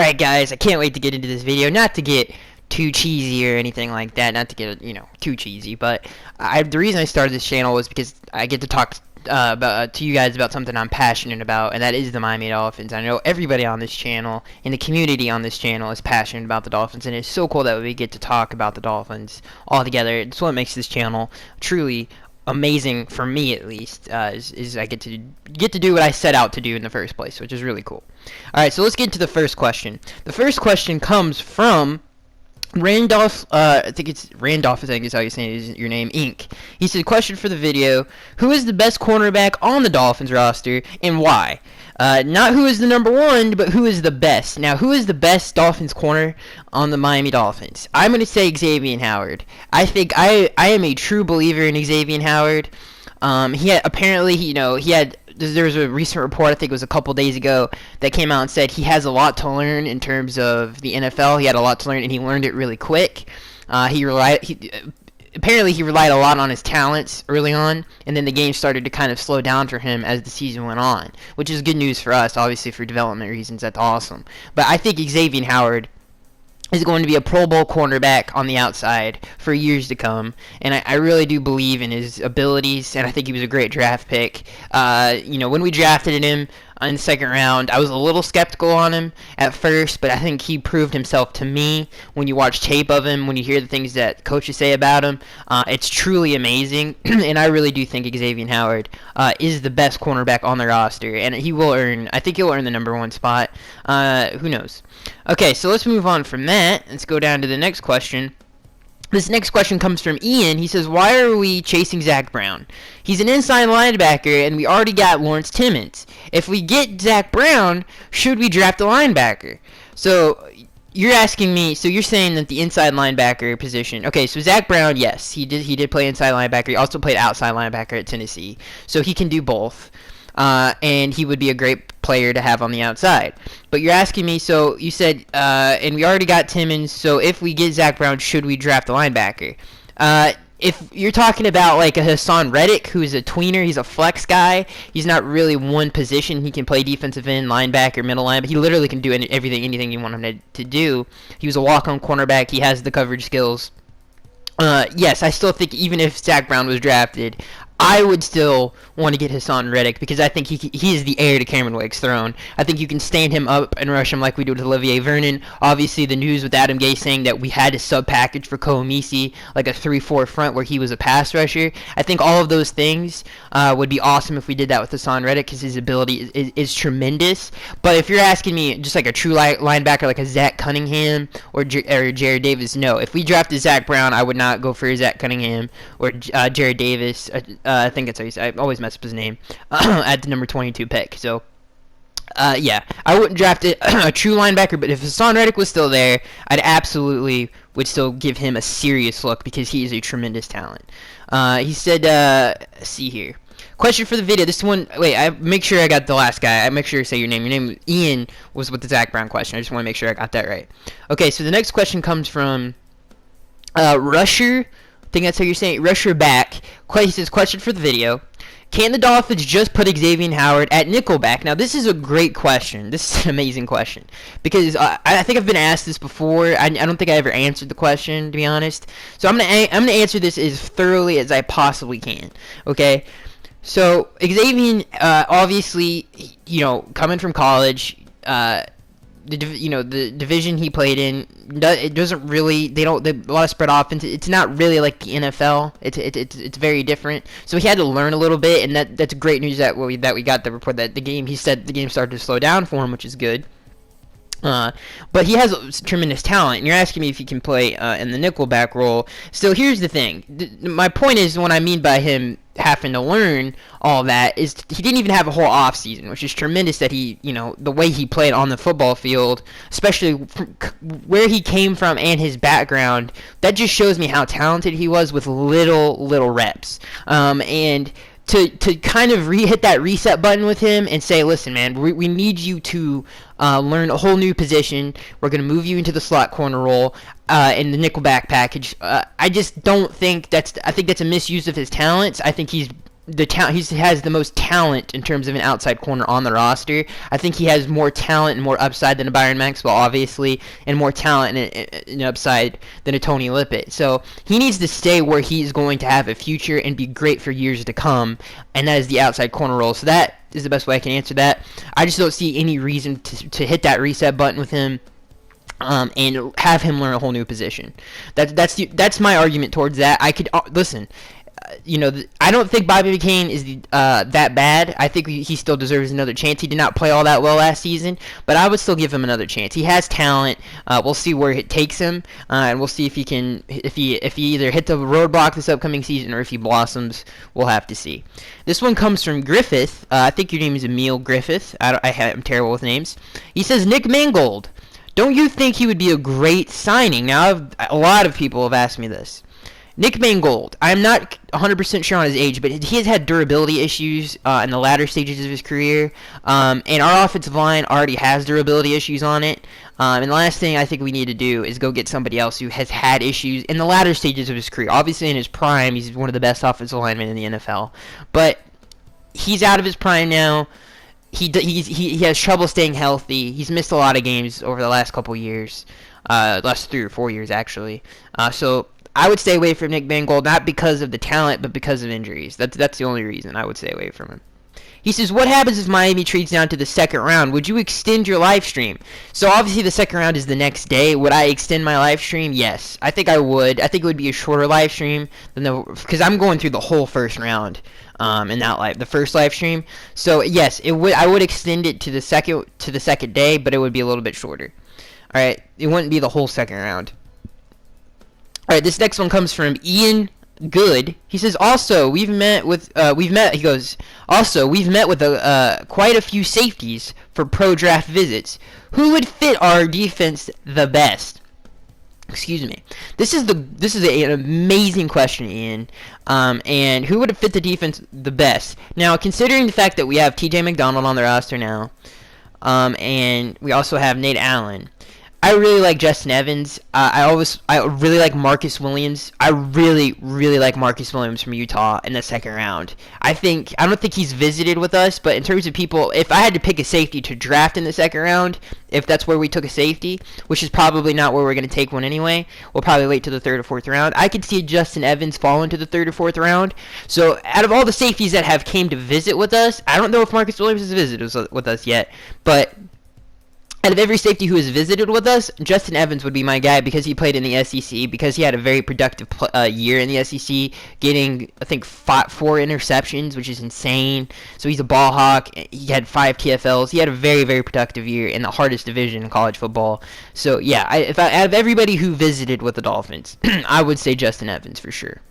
Alright guys, I can't wait to get into this video, not to get too cheesy or anything like that, not to get, too cheesy, but the reason I started this channel was because I get to talk to you guys about something I'm passionate about, and that is the Miami Dolphins. I know everybody on this channel, and the community on this channel is passionate about the Dolphins, and it's so cool that we get to talk about the Dolphins all together. It's what makes this channel truly amazing, for me at least, is I get to do what I set out to do in the first place, which is really cool. Alright, so let's get into the first question. The first question comes from Randolph, I think it's Randolph, I think is how you say your name, Inc. He said, question for the video, who is the best cornerback on the Dolphins roster, and why? Not who is the number one, but who is the best. Now, who is the best Dolphins corner on the Miami Dolphins? I'm going to say Xavien Howard. I think I am a true believer in Xavien Howard. There was a recent report, I think it was a couple days ago, that came out and said he has a lot to learn in terms of the NFL. He had a lot to learn, and he learned it really quick. Apparently he relied a lot on his talents early on, and then the game started to kind of slow down for him as the season went on, which is good news for us. Obviously, for development reasons, that's awesome. But I think Xavien Howard is going to be a Pro Bowl cornerback on the outside for years to come, and I really do believe in his abilities, and I think he was a great draft pick. When we drafted him in the second round, I was a little skeptical on him at first, but I think he proved himself to me. When you watch tape of him, when you hear the things that coaches say about him, it's truly amazing, and I really do think Xavien Howard is the best cornerback on the roster, and I think he'll earn the number one spot. Who knows? Okay, so let's move on from that. Let's go down to the next question. This next question comes from Ian. He says, why are we chasing Zach Brown? He's an inside linebacker, and we already got Lawrence Timmons. If we get Zach Brown, should we draft a linebacker? So you're asking me, so you're saying that the inside linebacker position, okay, so Zach Brown, yes, he did play inside linebacker. He also played outside linebacker at Tennessee, so he can do both. And he would be a great player to have on the outside. But you're asking me, so you said, and we already got Timmons, so if we get Zach Brown, should we draft a linebacker? If you're talking about like a Hassan Reddick, who's a tweener, he's a flex guy, he's not really one position. He can play defensive end, linebacker, middle linebacker. He literally can do anything you want him to do. He was a walk-on cornerback. He has the coverage skills. Yes, I still think even if Zach Brown was drafted, I would still want to get Hassan Reddick because I think he is the heir to Cameron Wake's throne. I think you can stand him up and rush him like we did with Olivier Vernon. Obviously, the news with Adam Gase saying that we had to sub-package for Koomisi, like a 3-4 front where he was a pass rusher. I think all of those things would be awesome if we did that with Hassan Reddick because his ability is tremendous. But if you're asking me just like a true linebacker like a Zach Cunningham or Jared Davis, no. If we drafted Zach Brown, I would not go for Zach Cunningham or Jared Davis. I think that's how you say it. I always mess up his name at the number 22 pick. So, yeah, I wouldn't draft a true linebacker, but if Hassan Reddick was still there, I'd absolutely would still give him a serious look because he is a tremendous talent. He said, let's see here. Question for the video. This one, wait, I make sure I got the last guy. I make sure to say your name. Your name, Ian, was with the Zach Brown question. I just want to make sure I got that right. Okay, so the next question comes from Rusher. I think that's how you're saying it. Rusher back. He says, question for the video. Can the Dolphins just put Xavien Howard at nickelback? Now, this is a great question. This is an amazing question. Because I think I've been asked this before. I don't think I ever answered the question, to be honest. So I'm gonna answer this as thoroughly as I possibly can. Okay? So, Xavien, obviously, coming from college, the division he played in, it doesn't really, a lot of spread offense. It's not really like the NFL. It's very different. So he had to learn a little bit, and that's great news that we got the report that he said the game started to slow down for him, which is good. But he has tremendous talent, and you're asking me if he can play in the nickelback role. So here's the thing. My point is, what I mean by him having to learn all that is he didn't even have a whole off season, which is tremendous that he, the way he played on the football field, especially where he came from and his background, that just shows me how talented he was with little reps. And to kind of hit that reset button with him and say, listen, man, we need you to learn a whole new position. We're going to move you into the slot corner role in the nickelback package. I just don't think I think that's a misuse of his talents. I think he's he has the most talent in terms of an outside corner on the roster. I think he has more talent and more upside than a Byron Maxwell, obviously, and more talent and upside than a Tony Lippett. So he needs to stay where he's going to have a future and be great for years to come, and that is the outside corner role. So that is the best way I can answer that. I just don't see any reason to hit that reset button with him. And have him learn a whole new position. That's my argument towards that. I could listen. I don't think Bobby McCain is that bad. I think he still deserves another chance. He did not play all that well last season, but I would still give him another chance. He has talent. We'll see where it takes him, and we'll see if he either hit the roadblock this upcoming season or if he blossoms. We'll have to see. This one comes from Griffith. I think your name is Emil Griffith. I'm terrible with names. He says, Nick Mangold, don't you think he would be a great signing? Now, a lot of people have asked me this. Nick Mangold, I'm not 100% sure on his age, but he has had durability issues in the latter stages of his career, and our offensive line already has durability issues on it. And the last thing I think we need to do is go get somebody else who has had issues in the latter stages of his career. Obviously, in his prime, he's one of the best offensive linemen in the NFL, but he's out of his prime now. He has trouble staying healthy. He's missed a lot of games over the last couple years, last 3 or 4 years actually. So I would stay away from Nick Mangold, not because of the talent, but because of injuries. That's the only reason I would stay away from him. He says, what happens if Miami trades down to the second round? Would you extend your live stream? So obviously the second round is the next day. Would I extend my live stream? Yes. I think I would. I think it would be a shorter live stream than because I'm going through the whole first round in that the first live stream. So yes, it would. I would extend it to the second day, but it would be a little bit shorter. All right, it wouldn't be the whole second round. All right, this next one comes from Ian Good. He says, also, we've met with quite a few safeties for pro draft visits. Who would fit our defense the best? Excuse me. This is an amazing question, Ian. And who would fit the defense the best? Now, considering the fact that we have TJ McDonald on the roster now, and we also have Nate Allen, I really like Justin Evans. I really like Marcus Williams. I really like Marcus Williams from Utah in the second round. I don't think he's visited with us, but in terms of people, if I had to pick a safety to draft in the second round, if that's where we took a safety, which is probably not where we're going to take one anyway, we'll probably wait to the third or fourth round. I could see Justin Evans fall into the third or fourth round. So out of all the safeties that have came to visit with us, I don't know if Marcus Williams has visited with us yet, but out of every safety who has visited with us, Justin Evans would be my guy because he played in the SEC, because he had a very productive year in the SEC, getting, I think, 4 interceptions, which is insane. So he's a ball hawk. He had 5 TFLs. He had a very, very productive year in the hardest division in college football. So, yeah, out of everybody who visited with the Dolphins, I would say Justin Evans for sure.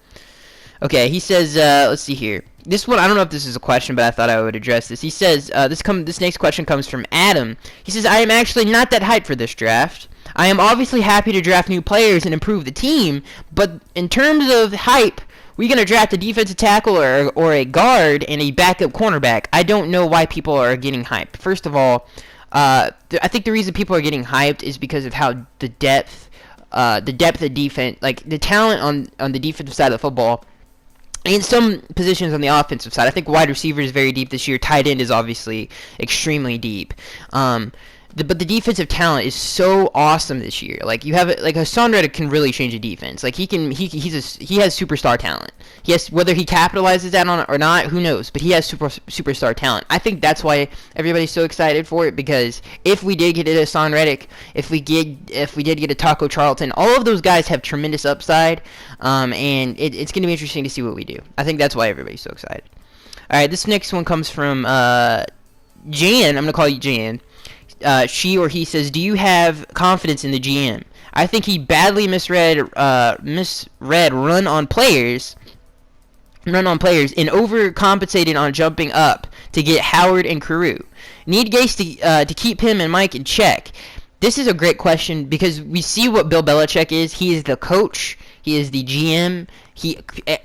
Okay, he says, let's see here. This one, I don't know if this is a question, but I thought I would address this. He says, this next question comes from Adam. He says, I am actually not that hyped for this draft. I am obviously happy to draft new players and improve the team, but in terms of hype, we're going to draft a defensive tackle or a guard and a backup cornerback. I don't know why people are getting hyped. First of all, I think the reason people are getting hyped is because of how the depth of defense, like the talent on the defensive side of the football, in some positions on the offensive side. I think wide receiver is very deep this year. Tight end is obviously extremely deep. But the defensive talent is so awesome this year. Like you have Hassan Reddick can really change a defense. Like he has superstar talent. Whether he capitalizes that on it or not, who knows? But he has superstar talent. I think that's why everybody's so excited for it, because if we did get a Hassan Reddick, if we did get a Taco Charlton, all of those guys have tremendous upside. And it's going to be interesting to see what we do. I think that's why everybody's so excited. All right, this next one comes from Jan. I'm going to call you Jan. She or he says, do you have confidence in the GM? I think he badly misread run on players and overcompensated on jumping up to get Howard and Carew. Need Gase to keep him and Mike in check. This is a great question because we see what Bill Belichick is. He is the coach. He is the GM.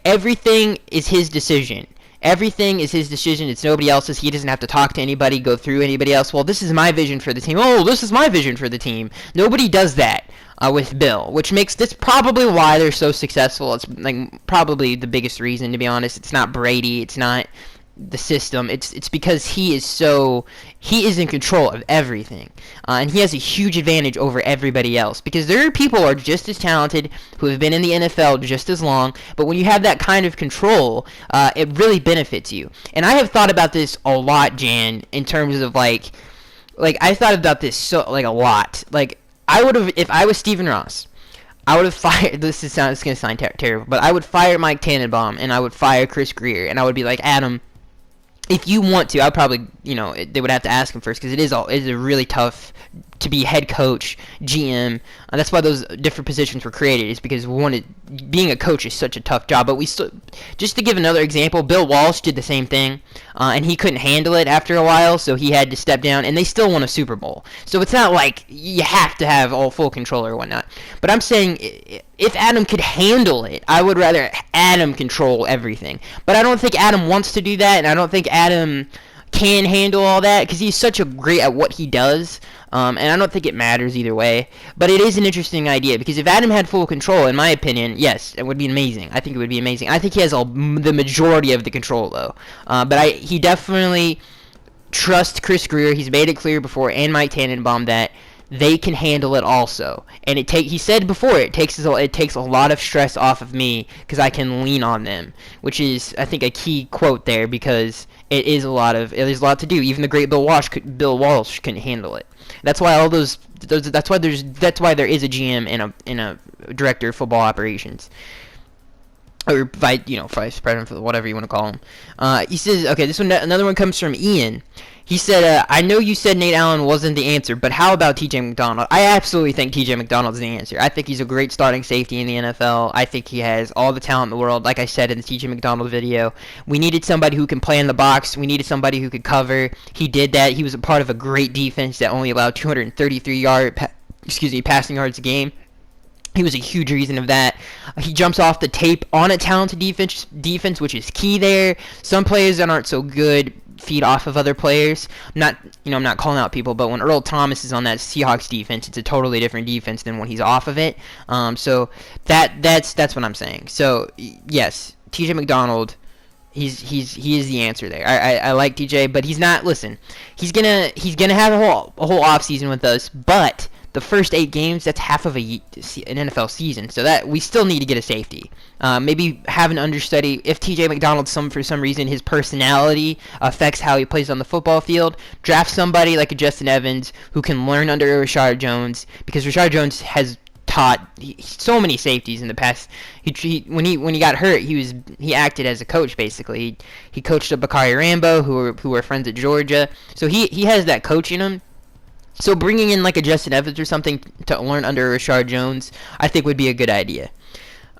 Everything is his decision. Everything is his decision. It's nobody else's. He doesn't have to talk to anybody, go through anybody else. Well, this is my vision for the team. Oh, this is my vision for the team. Nobody does that with Bill, which makes this probably why they're so successful. It's like probably the biggest reason, to be honest. It's not Brady. It's not the system. It's because he is in control of everything, and he has a huge advantage over everybody else, because there are people who are just as talented, who have been in the NFL just as long, but when you have that kind of control, it really benefits you. And I have thought about this a lot, Jan, in terms of like I thought about this so like a lot. Like, I would have, if I was Stephen Ross, I would have fired, it's going to sound terrible, but I would fire Mike Tannenbaum, and I would fire Chris Greer, and I would be like, Adam, if you want to, I'd probably, they would have to ask him first, because it is a really tough to be head coach, GM. That's why those different positions were created, is because being a coach is such a tough job. But we still, just to give another example, Bill Walsh did the same thing, and he couldn't handle it after a while, so he had to step down, and they still won a Super Bowl. So it's not like you have to have all full control or whatnot. But I'm saying, if Adam could handle it, I would rather Adam control everything. But I don't think Adam wants to do that, and I don't think Adam can handle all that, because he's such a great at what he does, and I don't think it matters either way. But it is an interesting idea, because if Adam had full control, in my opinion, yes, it would be amazing. I think it would be amazing. I think he has the majority of the control, though. But he definitely trusts Chris Greer. He's made it clear before, and Mike Tannenbaum, that they can handle it also. And he said before, it takes a lot of stress off of me, because I can lean on them, which is, I think, a key quote there, because there's a lot to do. Even the great Bill Walsh couldn't handle it. That's why that's why there is a GM and a director of football operations, or vice president, for whatever you want to call him. He says, okay, another one comes from Ian. He said, I know you said Nate Allen wasn't the answer, but how about TJ McDonald? I absolutely think TJ McDonald's the answer. I think he's a great starting safety in the NFL. I think he has all the talent in the world. Like I said in the TJ McDonald video, we needed somebody who can play in the box. We needed somebody who could cover. He did that. He was a part of a great defense that only allowed 233 passing yards a game. He was a huge reason of that. He jumps off the tape on a talented defense, which is key there. Some players that aren't so good feed off of other players. I'm not calling out people, but when Earl Thomas is on that Seahawks defense, it's a totally different defense than when he's off of it. So that's what I'm saying. So yes, TJ McDonald, he is the answer there. I like TJ, but he's not. Listen, he's gonna have a whole off season with us, but the first 8 games, that's half of an NFL season, so that we still need to get a safety. Maybe have an understudy. If TJ McDonald, for some reason, his personality affects how he plays on the football field, draft somebody like a Justin Evans who can learn under Rashard Jones, because Rashard Jones has taught so many safeties in the past. When he got hurt, he acted as a coach, basically. He coached up Bakari Rambo, who were friends at Georgia, so he has that coach in him. So bringing in like a Justin Evans or something to learn under Rashard Jones, I think would be a good idea.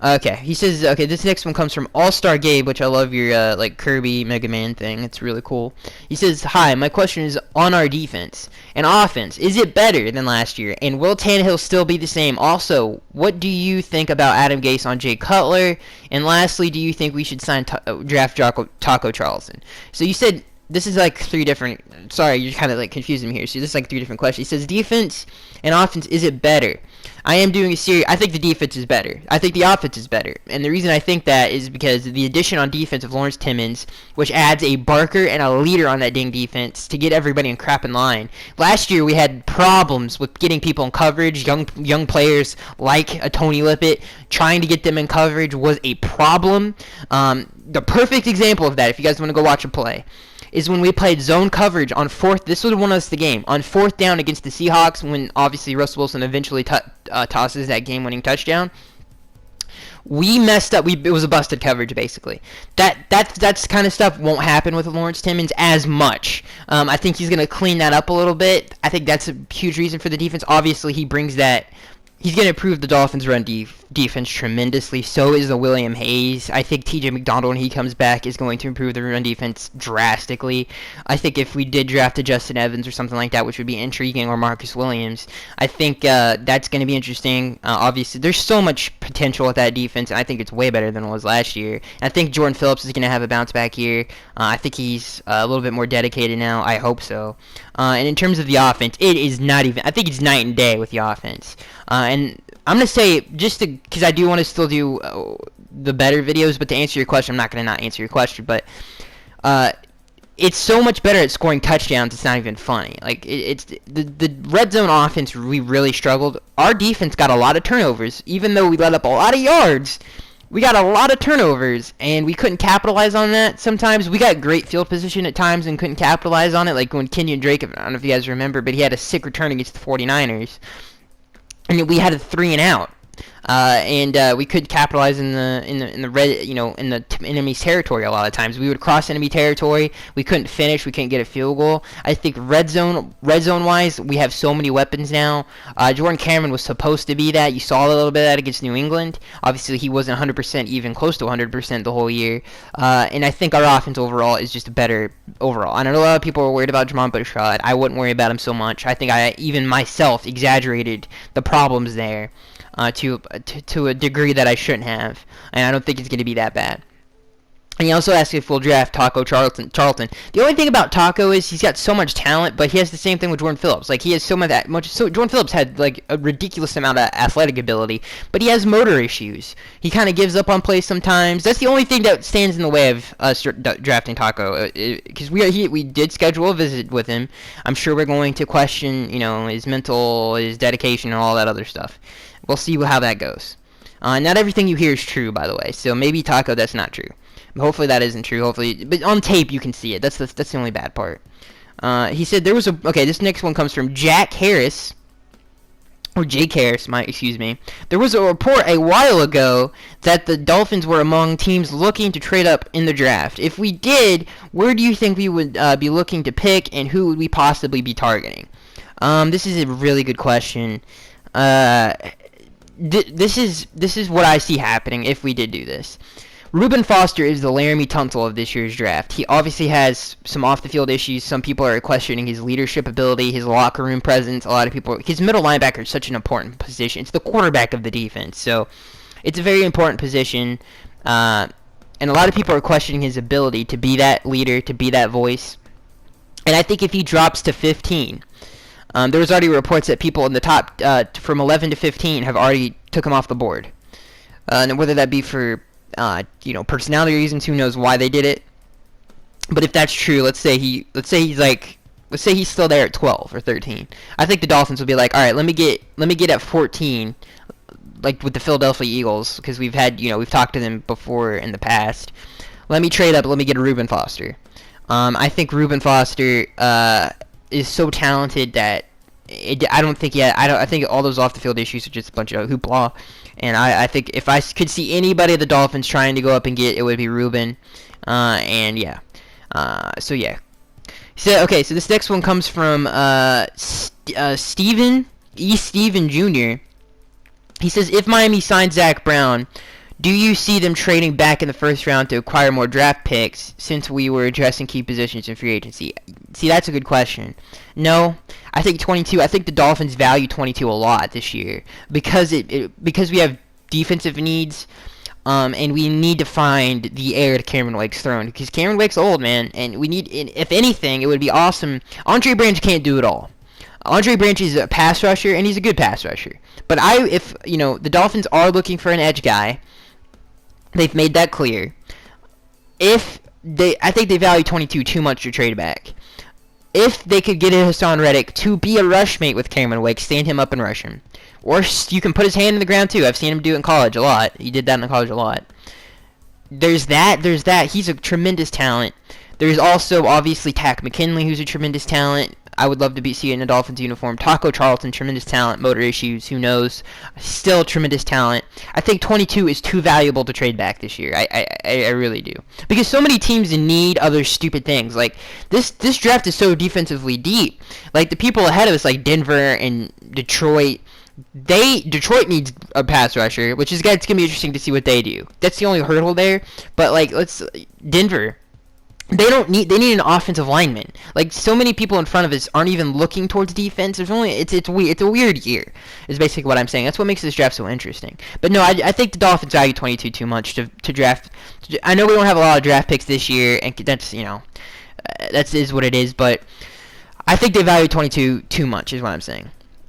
Okay, he says, okay, this next one comes from All-Star Gabe, which I love your like Kirby Mega Man thing. It's really cool. He says, hi, my question is on our defense and offense. Is it better than last year? And will Tannehill still be the same? Also, what do you think about Adam Gase on Jay Cutler? And lastly, do you think we should draft Taco Charleston? So you said, this is like 3 different, sorry, you're kind of like confusing me here. So this is like 3 different questions. He says, defense and offense, is it better? I am doing a series. I think the defense is better. I think the offense is better. And the reason I think that is because the addition on defense of Lawrence Timmons, which adds a barker and a leader on that dang defense to get everybody in crap in line. Last year we had problems with getting people in coverage. Young players like a Tony Lippett, trying to get them in coverage was a problem. The perfect example of that, if you guys want to go watch a play, is when we played zone coverage on 4th. This would have won us the game. On 4th down against the Seahawks, when obviously Russell Wilson eventually tosses that game-winning touchdown. We messed up. It was a busted coverage, basically. That's kind of stuff won't happen with Lawrence Timmons as much. I think he's going to clean that up a little bit. I think that's a huge reason for the defense. Obviously, he brings that He's going to improve the Dolphins' run defense tremendously. So is the William Hayes. I think TJ McDonald, when he comes back, is going to improve the run defense drastically. I think if we did draft a Justin Evans or something like that, which would be intriguing, or Marcus Williams, I think that's going to be interesting. Obviously, there's so much potential with that defense, and I think it's way better than it was last year. And I think Jordan Phillips is going to have a bounce back year. I think he's a little bit more dedicated now. I hope so. And in terms of the offense, it is not even. I think it's night and day with the offense. And I'm going to say, just because I do want to still do the better videos, but to answer your question, I'm not going to not answer your question, but it's so much better at scoring touchdowns, it's not even funny. Like, it's the red zone offense, we really struggled. Our defense got a lot of turnovers. Even though we let up a lot of yards, we got a lot of turnovers, and we couldn't capitalize on that sometimes. We got great field position at times and couldn't capitalize on it, like when Kenyon Drake, I don't know if you guys remember, but he had a sick return against the 49ers. And we had a 3 and out, and we could capitalize in the red, in the enemy's territory a lot of times. We would cross enemy territory. We couldn't finish. We couldn't get a field goal. I think red zone wise, we have so many weapons now. Jordan Cameron was supposed to be that. You saw a little bit of that against New England. Obviously, he wasn't 100%, even close to 100% the whole year. And I think our offense overall is just better overall. And I know a lot of people are worried about Jamon Buttershot. I wouldn't worry about him so much. I think I even myself exaggerated the problems there to a degree that I shouldn't have, and I don't think it's going to be that bad. And he also asked if we'll draft Taco Charlton. The only thing about Taco is he's got so much talent, but he has the same thing with Jordan Phillips. Like, he has so much. So Jordan Phillips had like a ridiculous amount of athletic ability, but he has motor issues. He kind of gives up on plays sometimes. That's the only thing that stands in the way of us drafting Taco. Because we did schedule a visit with him. I'm sure we're going to question, his mental, his dedication, and all that other stuff. We'll see how that goes. Not everything you hear is true, by the way. So maybe Taco, that's not true. Hopefully that isn't true. Hopefully, but on tape you can see it. That's the only bad part. He said there was a. Okay, this next one comes from Jack Harris, or Jake Harris. Excuse me. There was a report a while ago that the Dolphins were among teams looking to trade up in the draft. If we did, where do you think we would be looking to pick, and who would we possibly be targeting? This is a really good question. This is what I see happening if we did do this. Reuben Foster is the Laramie Tunsil of this year's draft. He obviously has some off-the-field issues. Some people are questioning his leadership ability, his locker room presence. A lot of people... His middle linebacker is such an important position. It's the quarterback of the defense. So it's a very important position. And a lot of people are questioning his ability to be that leader, to be that voice. And I think if he drops to 15... there was already reports that people in the top... from 11 to 15 have already took him off the board. And whether that be for... personality reasons, who knows why they did it. But if that's true, let's say he's still there at 12 or 13. I think the Dolphins will be like, all right, let me get at 14, like with the Philadelphia Eagles, because we've talked to them before in the past. Let me trade up. Let me get a Reuben Foster. I think Reuben Foster is so talented that I think all those off the field issues are just a bunch of hoopla. And I think if I could see anybody of the Dolphins trying to go up and get, it would be Reuben. And yeah. So yeah. So this next one comes from Steven Jr. He says, if Miami signs Zach Brown, do you see them trading back in the first round to acquire more draft picks since we were addressing key positions in free agency? See, that's a good question. No. I think the Dolphins value 22 a lot this year because we have defensive needs, and we need to find the heir to Cameron Wake's throne, because Cameron Wake's old, man, and we need, if anything, it would be awesome. Andre Branch can't do it all. Andre Branch is a pass rusher, and he's a good pass rusher. But if the Dolphins are looking for an edge guy, they've made that clear. I think they value 22 too much to trade back. If they could get Hassan Reddick to be a rush mate with Cameron Wake, stand him up and rush him. Or you can put his hand in the ground too. I've seen him do it in college a lot. He did that in college a lot. There's that. He's a tremendous talent. There's also, obviously, Tack McKinley, who's a tremendous talent. I would love to see in a Dolphins uniform. Taco Charlton, tremendous talent, motor issues, who knows? Still tremendous talent. I think 22 is too valuable to trade back this year. I really do. Because so many teams need other stupid things. Like, this draft is so defensively deep. Like, the people ahead of us, like Denver and Detroit, Detroit needs a pass rusher, which is it's gonna be interesting to see what they do. That's the only hurdle there. But like, Denver, they need an offensive lineman. Like, so many people in front of us aren't even looking towards defense. It's a weird year. Is basically what I'm saying. That's what makes this draft so interesting. But no, I think the Dolphins value 22 too much to draft. I know we don't have a lot of draft picks this year, and that's that is what it is. But I think they value 22 too much. Is what I'm saying.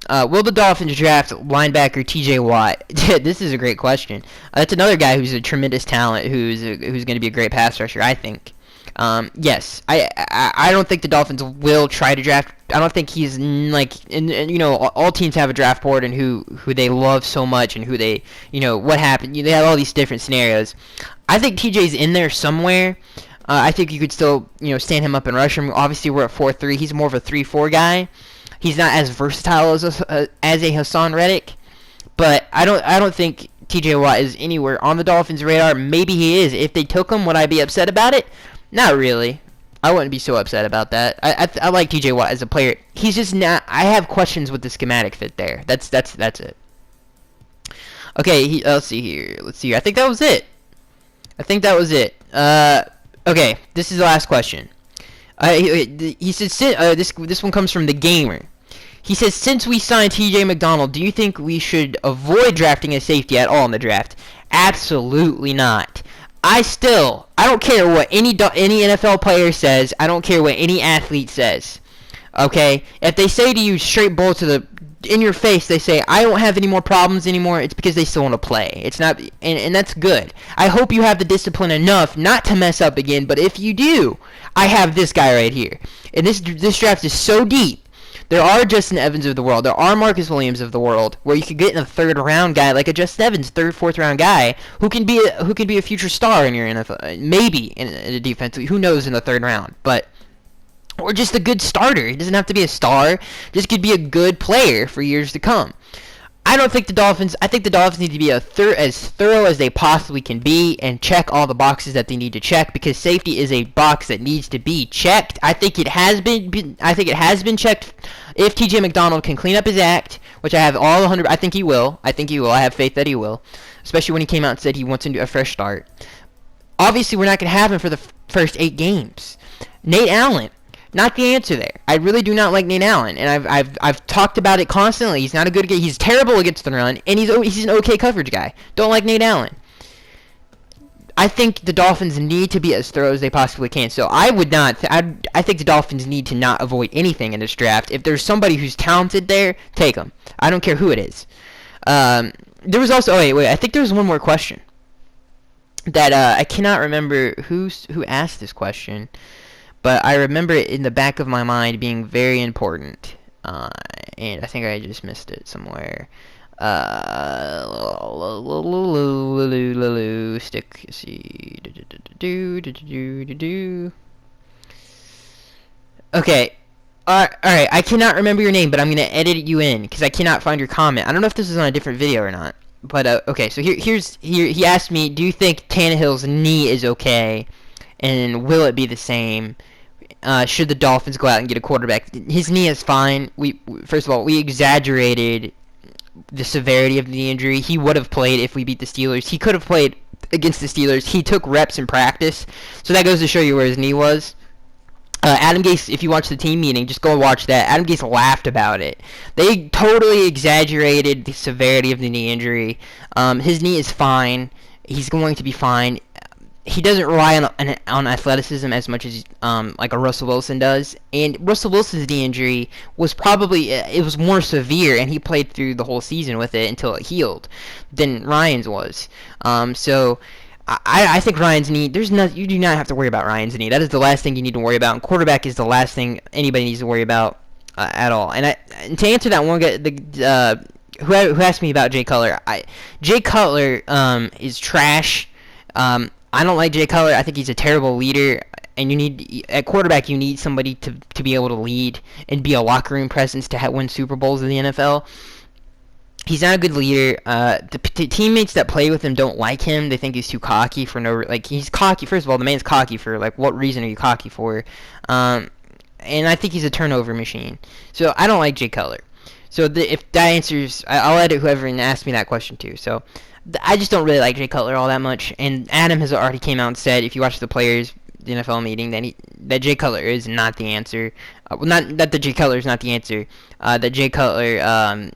Will the Dolphins draft linebacker T.J. Watt? This is a great question. That's another guy who's a tremendous talent, who's going to be a great pass rusher, I think. Yes, I don't think the Dolphins will try to draft. I don't think he's like, and all teams have a draft board and who they love so much and who they, what happened. They have all these different scenarios. I think T.J.'s in there somewhere. I think you could still, stand him up and rush him. Obviously, we're at 4-3. He's more of a 3-4 guy. He's not as versatile as a Hassan Reddick, but I don't think T.J. Watt is anywhere on the Dolphins' radar. Maybe he is. If they took him, would I be upset about it? Not really. I wouldn't be so upset about that. I like T.J. Watt as a player. He's just not. I have questions with the schematic fit there. That's it. Okay, let's see here. I think that was it. Okay, this is the last question. He says this one comes from the Gamer. He says, since we signed T.J. McDonald, do you think we should avoid drafting a safety at all in the draft? Absolutely not. I don't care what any NFL player says. I don't care what any athlete says. Okay? If they say to you straight bull in your face, they say, I don't have any more problems anymore, it's because they still want to play. It's not, and that's good. I hope you have the discipline enough not to mess up again, but if you do, I have this guy right here. And this draft is so deep. There are Justin Evans of the world. There are Marcus Williams of the world, where you could get in a third-round guy like a Justin Evans, third, fourth-round guy who can be a future star in your NFL, maybe in a defense. Who knows in the third round? Or just a good starter. He doesn't have to be a star. Just could be a good player for years to come. I think the Dolphins need to be as thorough as they possibly can be and check all the boxes that they need to check, because safety is a box that needs to be checked. I think it has been checked. If T.J. McDonald can clean up his act, which I have all 100, I think he will. I have faith that he will, especially when he came out and said he wants to do a fresh start. Obviously, we're not going to have him for the first 8 games. Nate Allen. Not the answer there. I really do not like Nate Allen, and I've talked about it constantly. He's not a good guy. He's terrible against the run, and he's an okay coverage guy. Don't like Nate Allen. I think the Dolphins need to be as thorough as they possibly can. So I would not. I think the Dolphins need to not avoid anything in this draft. If there's somebody who's talented there, take them. I don't care who it is. There was also. Wait. I think there was one more question that I cannot remember who asked this question. But I remember it in the back of my mind being very important, and I think I just missed it somewhere. Stick. See. Okay. All right. I cannot remember your name, but I'm gonna edit you in because I cannot find your comment. I don't know if this is on a different video or not. But okay. So he asked me, do you think Tannehill's knee is okay, and will it be the same? Should the Dolphins go out and get a quarterback? His knee is fine. First of all, we exaggerated the severity of the injury. He would have played if we beat the Steelers. He could have played against the Steelers. He took reps in practice, so that goes to show you where his knee was. Adam Gase, if you watch the team meeting, just go and watch that. Adam Gase laughed about it. They totally exaggerated the severity of the knee injury. His knee is fine. He's going to be fine. He doesn't rely on athleticism as much as like a Russell Wilson does. And Russell Wilson's knee injury was was more severe, and he played through the whole season with it until it healed than Ryan's was. So I think Ryan's knee, you do not have to worry about Ryan's knee. That is the last thing you need to worry about. And quarterback is the last thing anybody needs to worry about at all. And to answer that one guy, who asked me about Jay Cutler, Jay Cutler is trash. I don't like Jay Cutler. I think he's a terrible leader. and you need at quarterback you need somebody to be able to lead and be a locker room presence to win Super Bowls in the NFL. He's not a good leader. The teammates that play with him don't like him. They think he's too cocky for he's cocky. First of all, the man's cocky for what reason are you cocky for? And I think he's a turnover machine. So I don't like Jay Cutler. So if that answers, I'll edit whoever and ask me that question too. So I just don't really like Jay Cutler all that much. And Adam has already came out and said, if you watch the NFL meeting, that Jay Cutler is not the answer. Not that Jay Cutler is not the answer. That Jay Cutler.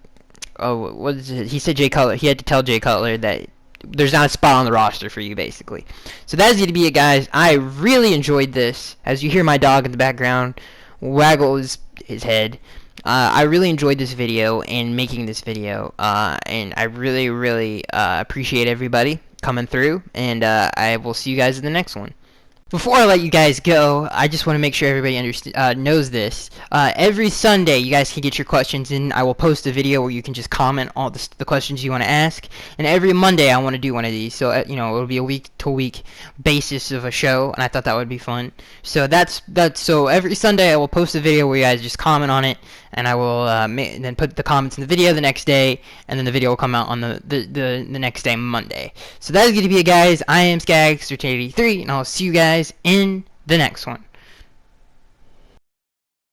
What is it? He said Jay Cutler. He had to tell Jay Cutler that there's not a spot on the roster for you, basically. So that is going to be it, guys. I really enjoyed this. As you hear my dog in the background waggle his head. I really enjoyed this video and making this video. And I really, really appreciate everybody coming through. And I will see you guys in the next one. Before I let you guys go, I just want to make sure everybody knows this. Every Sunday, you guys can get your questions in. I will post a video where you can just comment all the questions you want to ask. And every Monday, I want to do one of these. So, it'll be a week-to-week basis of a show, and I thought that would be fun. So so every Sunday, I will post a video where you guys just comment on it, and I will then put the comments in the video the next day, and then the video will come out on the next day, Monday. So that is going to be it, guys. I am Skag83, and I'll see you guys in the next one.